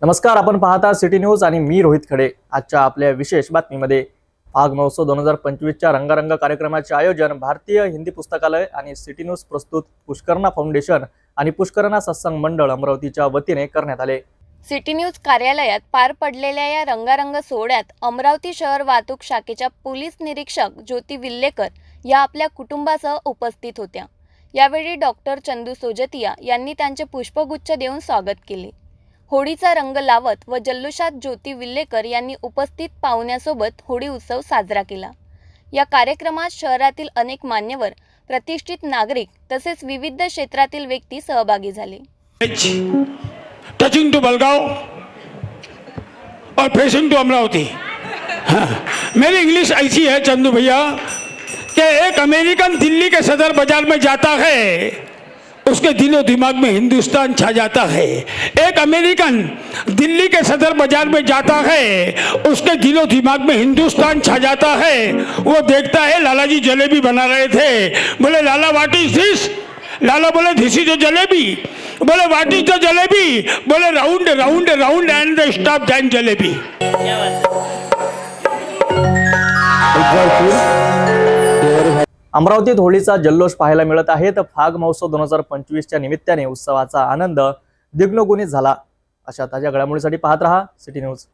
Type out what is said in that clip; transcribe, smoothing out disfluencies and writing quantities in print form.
नमस्कार, आपण पाहता सिटी न्यूज आणि मी रोहित खडे। आजच्या आपल्या विशेष बातमीमध्ये फाग महोत्सव 2025च्या रंगारंग कार्यक्रमाचे आयोजन भारतीय हिंदी पुस्तकालय आणि सिटी न्यूज प्रस्तुत पुष्करणा फाउंडेशन आणि पुष्करणा सत्संग मंडळ अमरावतीच्या वतीने करण्यात आले। सिटी न्यूज कार्यालयात पार पडलेल्या या रंगारंग सोहळ्यात अमरावती शहर वाहतूक शाखेच्या पोलीस निरीक्षक ज्योती विल्लेकर या आपल्या कुटुंबासह उपस्थित होत्या। यावेळी डॉक्टर चंदू सोजतिया यांनी त्यांचे पुष्पगुच्छ देऊन स्वागत केले। होळीचा रंग लावत व जल्लोषात ज्योती विल्लेकर यांनी उपस्थित पाहुण्यासोबत होळी उत्सव साजरा केला। या कार्यक्रमात शहरातील अनेक मान्यवर, प्रतिष्ठित नागरिक तसेच विविध क्षेत्रातील व्यक्ती सहभागी झाले। टचिंग टू बलगांव और फेसिंग टू अमरावती। हाँ, मेरी इंग्लिश ऐसी है चंदू भैया कि एक अमेरिकन दिल्ली के सदर बाजार में जाता है, उसके दिलो दिमाग में हिंदुस्तान छा जाता है। एक अमेरिकन दिल्ली के सदर बाजार में जाता है, उसके दिलो दिमाग में हिंदुस्तान छा जाता है। वो देखता है लाला जी जलेबी बना रहे थे, बोले लाला व्हाट इज दिस? लाला बोले दिस इज अ जलेबी। बोले व्हाट इज द जलेबी? बोले round round round and the stop then jalebi. अमरावतीत होळीचा जल्लोष पाहायला मिळत आहे। तर फाग महोत्सव 2025च्या निमित्ताने उत्सवाचा आनंद द्विगुणित झाला। अशा ताज्या घडामोडींसाठी पाहत रहा सिटी न्यूज।